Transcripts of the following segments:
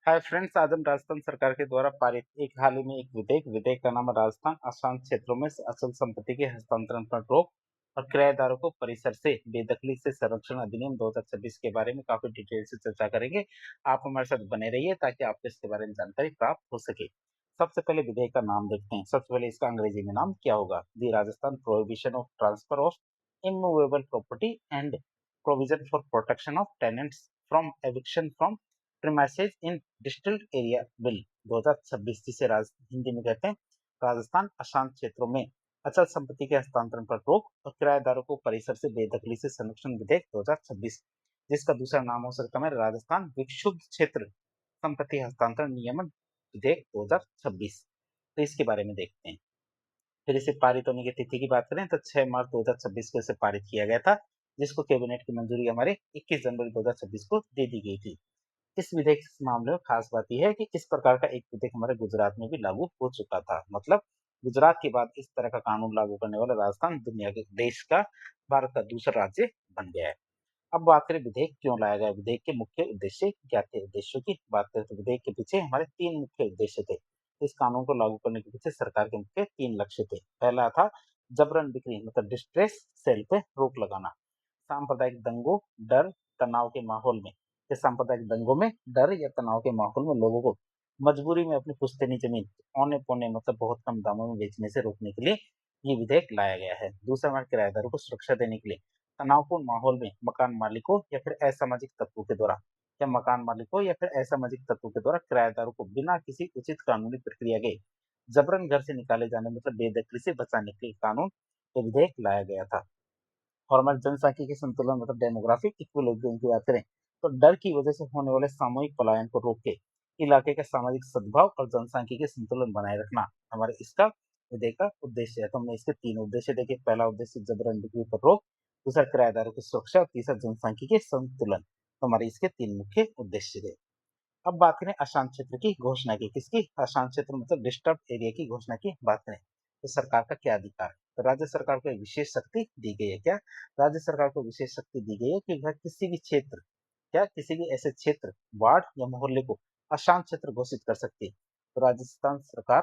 Hi friends, आज हम राजस्थान सरकार के द्वारा पारित एक हाल ही में एक विधेयक का नाम है राजस्थान अशांत क्षेत्रों में अचल संपत्ति के हस्तांतरण पर रोक और किराएदारों को परिसर से बेदखली से संरक्षण अधिनियम 2026 के बारे में काफी डिटेल से चर्चा करेंगे। आप हमारे साथ बने रहिए ताकि आपको इसके बारे में जानकारी प्राप्त हो सके। सबसे पहले विधेयक का नाम देखते हैं। सबसे पहले इसका अंग्रेजी में नाम क्या होगा? The Rajasthan prohibition of transfer of immovable property and provision for protection of tenants from eviction from premises in district area bill 2026, जिसे हिंदी में कहते हैं राजस्थान अशांत क्षेत्रों में अचल संपत्ति के हस्तांतरण पर रोक और किराएदारों को परिसर से बेदखली से संरक्षण विधेयक 2026, जिसका दूसरा नाम हो सकता है राजस्थान विक्षुब्ध क्षेत्र संपत्ति हस्तांतरण नियमन विधेयक 2026। तो इसके बारे में देखते हैं। फिर इसे पारित होने की तिथि की बात करें तो 6 मार्च 2026 को इसे पारित किया गया था, जिसको कैबिनेट की मंजूरी हमारे 21 जनवरी 2026 को दे दी गई थी। इस विधेयक के मामले में खास बात यह है कि इस प्रकार का एक विधेयक हमारे गुजरात में भी लागू हो चुका था। मतलब गुजरात के बाद इस तरह का कानून लागू करने वाला राजस्थान दुनिया के देश का भारत का दूसरा राज्य बन गया है। अब बात करें विधेयक क्यों लाया गया, विधेयक के मुख्य उद्देश्य क्या थे। उद्देश्यों की बात करें तो विधेयक के पीछे हमारे 3 मुख्य उद्देश्य थे। इस कानून को लागू करने के पीछे सरकार के मुख्य 3 लक्ष्य थे। पहला था जबरन बिक्री मतलब डिस्ट्रेस सेल पे रोक लगाना। सांप्रदायिक दंगों, डर, तनाव के माहौल में सांप्रदायिक दंगों में डर या तनाव के माहौल में लोगों को मजबूरी में अपनी पुश्तैनी जमीन औने पौने मतलब बहुत कम दामों में बेचने से रोकने के लिए ये विधेयक लाया गया है। दूसरा हमारे किराएदारों को सुरक्षा देने के लिए तनावपूर्ण माहौल में मकान मालिकों या फिर असामाजिक तत्वों के द्वारा किराएदारों को बिना किसी उचित कानूनी प्रक्रिया के जबरन घर से निकाले जाने मतलब बेदखली से बचाने के लिए कानून ये विधेयक लाया गया था। और हमारे जनसांख्यिकीय संतुलन मतलब डेमोग्राफिक इक्विलिब्रियम की बात करें तो डर की वजह से होने वाले सामूहिक पलायन को रोक के इलाके का सामाजिक सद्भाव और जनसांख्यिकीय संतुलन बनाए रखना हमारे इसका विधेयक का उद्देश्य है। तो हमने इसके 3 उद्देश्य देखे। पहला उद्देश्य जबरन बिक्री पर रोक, दूसरा किराएदारों की सुरक्षा और तीसरा जनसांख्यिकीय संतुलन। तो हमारे इसके 3 मुख्य उद्देश्य थे। अब बात करें अशांत क्षेत्र की घोषणा की। किसकी? अशांत क्षेत्र मतलब डिस्टर्ब एरिया की घोषणा की बात करें तो सरकार का क्या अधिकार? तो राज्य सरकार को एक विशेष शक्ति दी गई है। क्या? राज्य सरकार को विशेष शक्ति दी गई है कि वह किसी भी क्षेत्र किसी भी ऐसे क्षेत्र, वार्ड या मोहल्ले को अशांत क्षेत्र घोषित कर सकती है। तो राजस्थान सरकार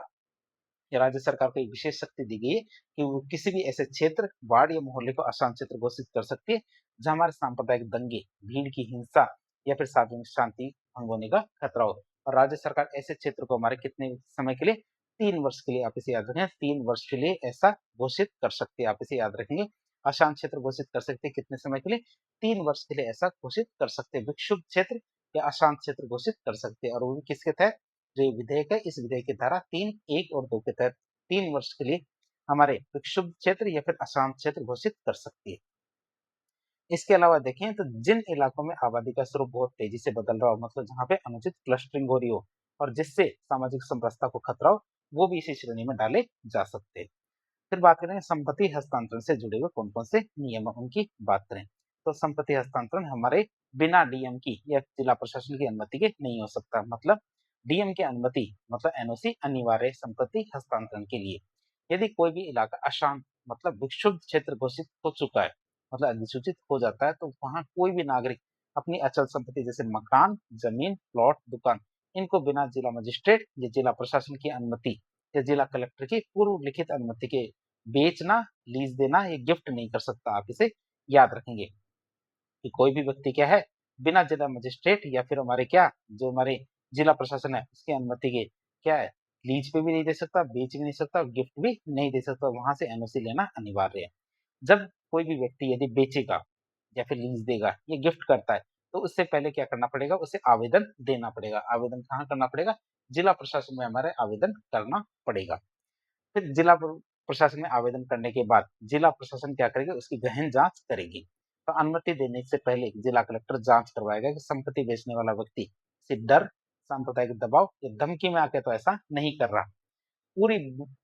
या राज्य सरकार को एक विशेष शक्ति दी गई है कि वो किसी भी ऐसे क्षेत्र, वार्ड या मोहल्ले को अशांत क्षेत्र घोषित कर सकती है जहां हमारे सांप्रदायिक दंगे, भीड़ की हिंसा या फिर सार्वजनिक शांति भंग होने का खतरा हो। और राज्य सरकार ऐसे क्षेत्र को हमारे कितने समय के लिए? 3 वर्ष के लिए। आप इसे याद रखें, 3 वर्ष के लिए ऐसा घोषित कर सकते हैं। आप इसे याद रखेंगे, अशांत क्षेत्र घोषित कर सकते हैं कितने समय के लिए? 3 वर्ष के लिए ऐसा घोषित कर सकते हैं। विक्षुब्ध क्षेत्र या अशांत क्षेत्र घोषित कर सकते हैं। और वो भी किसके तहत? जो विधेयक है, इस विधेयक की धारा 3(1) और 2 के तहत 3 वर्ष के लिए हमारे विक्षुब्ध क्षेत्र या फिर अशांत क्षेत्र घोषित कर सकती है। इसके अलावा देखें तो जिन इलाकों में आबादी का स्वरूप बहुत तेजी से बदल रहा हो, मतलब जहां पे अनुचित क्लस्टरिंग हो रही हो और जिससे सामाजिक समरसता को खतरा हो, वो भी इसी श्रेणी में डाले जा सकते हैं। फिर बात करें संपत्ति हस्तांतरण से जुड़े हुए कौन कौन से नियम है, उनकी बात करें तो संपत्ति हस्तांतरण हमारे बिना डीएम की या जिला प्रशासन की अनुमति के नहीं हो सकता। मतलब डीएम की अनुमति मतलब एनओसी अनिवार्य संपत्ति हस्तांतरण के लिए। यदि कोई भी इलाका अशांत मतलब विक्षुब्ध क्षेत्र घोषित हो चुका है, मतलब अधिसूचित हो जाता है, तो वहां कोई भी नागरिक अपनी अचल संपत्ति जैसे मकान, जमीन, प्लॉट, दुकान, इनको बिना जिला मजिस्ट्रेट या जिला प्रशासन की अनुमति या जिला कलेक्टर की पूर्व लिखित अनुमति के बेचना, लीज देना या गिफ्ट नहीं कर सकता। आप इसे याद रखेंगे कि कोई भी व्यक्ति क्या है, बिना जिला मजिस्ट्रेट या फिर हमारे जो हमारे जिला प्रशासन है उसकी अनुमति के क्या है, लीज पे भी नहीं दे सकता, बेच भी नहीं सकता, गिफ्ट भी नहीं दे सकता। वहां से एनओसी लेना अनिवार्य है। जब कोई भी व्यक्ति यदि बेचेगा या फिर लीज देगा या गिफ्ट करता है, तो उससे पहले क्या करना पड़ेगा? उसे आवेदन देना पड़ेगा। आवेदन कहाँ करना पड़ेगा? जिला प्रशासन में हमारे आवेदन करना पड़ेगा। फिर जिला प्रशासन में आवेदन करने के बाद जिला प्रशासन क्या करेगा? उसकी गहन जांच करेगी। तो अनुमति देने से पहले जिला कलेक्टर जांच करवाएगा कि संपत्ति बेचने वाला व्यक्ति सिर्फ डर, सांप्रदायिक दबाव या धमकी में आके तो ऐसा नहीं कर रहा। पूरी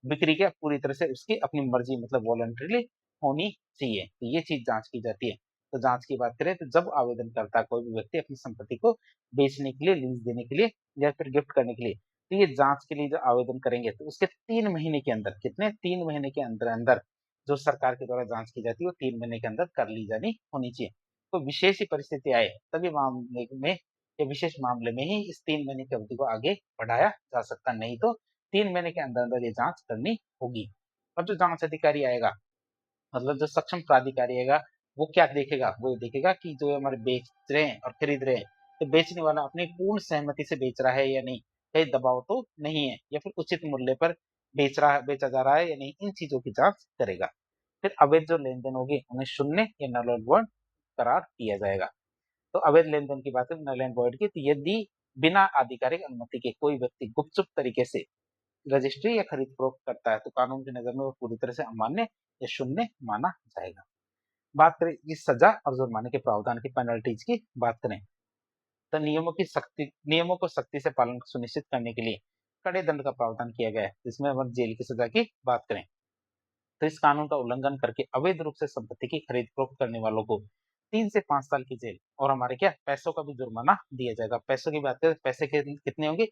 बिक्री क्या पूरी तरह से उसकी अपनी मर्जी मतलब वॉलंटरीली होनी चाहिए। तो ये चीज जांच की जाती है। तो जांच की बात करें तो जब आवेदन करता है कोई भी व्यक्ति अपनी संपत्ति को बेचने के लिए, लीज देने के लिए या फिर गिफ्ट करने के लिए, तो ये जांच के लिए जो आवेदन करेंगे तो उसके 3 महीने के अंदर, कितने? 3 महीने के अंदर अंदर जो सरकार के द्वारा जांच की जाती है वो 3 महीने के अंदर कर ली जानी होनी चाहिए। तो विशेष ही परिस्थिति आए तभी मामले में या विशेष मामले में ही इस 3 महीने की अवधि को आगे बढ़ाया जा सकता है, नहीं तो 3 महीने के अंदर-अंदर ये जाँच करनी होगी। अब जो जाँच अधिकारी आएगा, मतलब जो सक्षम प्राधिकारी आएगा, वो क्या देखेगा? वो देखेगा कि जो हमारे बेच रहे हैं और खरीद रहे हैं, तो बेचने वाला अपनी पूर्ण सहमति से बेच रहा है या नहीं? कहीं दबाव तो नहीं है या फिर उचित मूल्य पर बेचा जा रहा है या नहीं? इन चीज़ों की जाँच करेगा। फिर अवैध जो लेन-देन होंगे, उन्हें शून्य या नल और void करार दिया जाएगा। तो अवैध लेन-देन की बात करें नल एंड void की, तो यदि बिना आधिकारिक अनुमति के कोई व्यक्ति गुपचुप तरीके से रजिस्ट्री या खरीद-फरोख्त करता है, तो कानून की नज़र में वो पूरी तरह से अमान्य या शून्य माना जाएगा। बात करें इस सज़ा और जुर्माने के प्रावधान की पेनल्टीज़ की बात करें, तो नियमों को सख्ती से पालन सुनिश्चित करने के लिए कड़े दंड का प्रावधान किया गया है, जिसमें हम जेल की सज़ा की बात करें, तो इस कानून का उल्लंघन करके अवैध रूप से संपत्ति की खरीद-फरोख्त करने वालों को 3 से 5 साल की जेल और हमारे क्या पैसों का भी जुर्माना दिया जाएगा। पैसों की बात करें, पैसे कितने होंगे?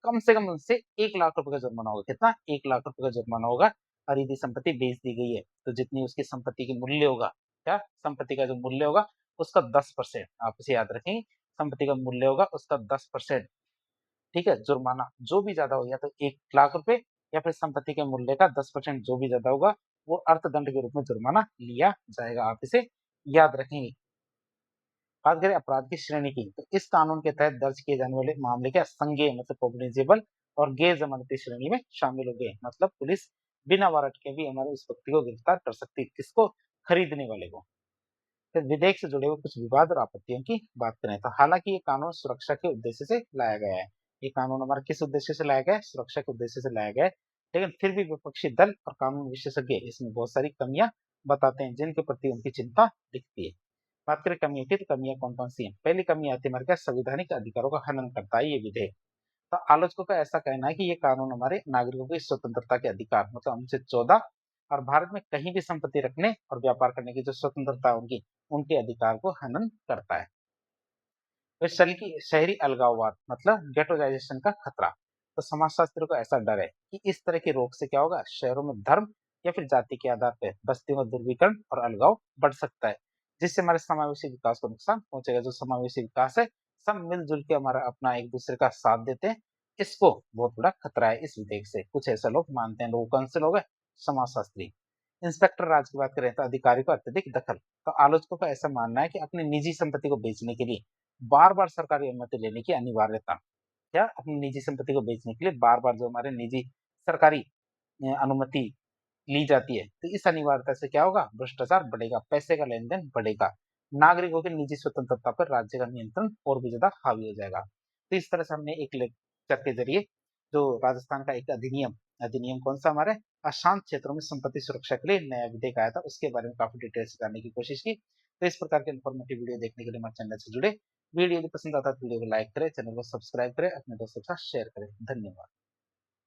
कम से कम उनसे 1 लाख रुपए का जुर्माना होगा। कितना? 1 लाख रुपए का जुर्माना होगा और यदि संपत्ति बेच दी गई है, तो जितनी उसकी संपत्ति की मूल्य होगा, क्या? संपत्ति का जो मूल्य होगा, उसका 10% आप इसे याद रखेंगे, संपत्ति का मूल्य होगा उसका 10%, ठीक है? जुर्माना जो भी ज़्यादा हो या तो 1 लाख रुपए या फिर संपत्ति के मूल्य का 10% जो भी ज़्यादा होगा, वो अर्थदंड के रूप में जुर्माना लिया जाएगा। आप इसे याद रखेंगे। बात करें अपराध की श्रेणी की, तो इस कानून के तहत दर्ज किए जाने वाले मामले क्या संज्ञेय मतलब कॉग्निजेबल और गैर जमानती श्रेणी में शामिल हो गए। मतलब पुलिस बिना वारंट के भी हमारे उस व्यक्ति को गिरफ्तार कर सकती है। किसको? खरीदने वाले को। फिर विधेयक से जुड़े हुए कुछ विवाद और आपत्तियों की बात करें, तो हालांकि ये कानून सुरक्षा के उद्देश्य से लाया गया है। ये कानून हमारा किस उद्देश्य से लाया गया है? सुरक्षा के उद्देश्य से लाया गया है। लेकिन फिर भी विपक्षी दल और कानून विशेषज्ञ इसमें बहुत सारी कमियां बताते हैं, जिनके प्रति उनकी चिंता दिखती है। बात करें कमियों की, तो कमियां कौन कौन सी हैं? पहली कमी आती है हमारे क्या संवैधानिक अधिकारों का हनन करता है ये विधेयक। तो आलोचकों का ऐसा कहना है कि ये कानून हमारे नागरिकों की स्वतंत्रता के अधिकार मतलब अनुच्छेद 14 और भारत में कहीं भी संपत्ति रखने और व्यापार करने की जो स्वतंत्रता है उनकी, उनके अधिकार को हनन करता है। तो शहरी अलगाववाद मतलब गेटोजाइजेशन का खतरा। तो समाजशास्त्रियों को ऐसा डर है कि इस तरह की रोक से क्या होगा? शहरों में धर्म या फिर जाति के आधार पर बस्तियों में ध्रुवीकरण और अलगाव बढ़ सकता है, जिससे हमारे समावेशी विकास को नुकसान पहुंचेगा। जो समावेशी विकास है, सब मिलजुल के हमारा अपना एक दूसरे का साथ देते हैं, इसको बहुत बड़ा खतरा है इस विधेयक से। कुछ ऐसे लोग मानते हैं। लोग कौन से लोग हैं? समाजशास्त्री। इंस्पेक्टर राज की बात करें तो अधिकारी को अत्यधिक दखल। तो आलोचकों का ऐसा मानना है कि अपनी निजी संपत्ति को बेचने के लिए बार-बार सरकारी अनुमति लेने की अनिवार्यता। क्या? अपनी निजी संपत्ति को बेचने के लिए बार-बार जो हमारे निजी सरकारी अनुमति ली जाती है, तो इस अनिवार्यता से क्या होगा? भ्रष्टाचार बढ़ेगा, पैसे का लेन-देन बढ़ेगा, नागरिकों की निजी स्वतंत्रता पर राज्य का नियंत्रण और भी ज़्यादा हावी हो जाएगा। तो इस तरह से हमने एक लेक्चर के ज़रिए जो राजस्थान का एक अधिनियम अधिनियम कौन-सा हमारे अशांत क्षेत्रों में संपत्ति सुरक्षा के लिए नया विधेयक आया था, उसके बारे में काफ़ी डिटेल से जानने की कोशिश की। तो इस प्रकार के इन्फॉर्मेटिव वीडियो देखने के लिए हमारे चैनल से जुड़े। वीडियो यदि पसंद आता है तो वीडियो को लाइक करें, चैनल को सब्सक्राइब करें, अपने दोस्तों के साथ शेयर करें। धन्यवाद।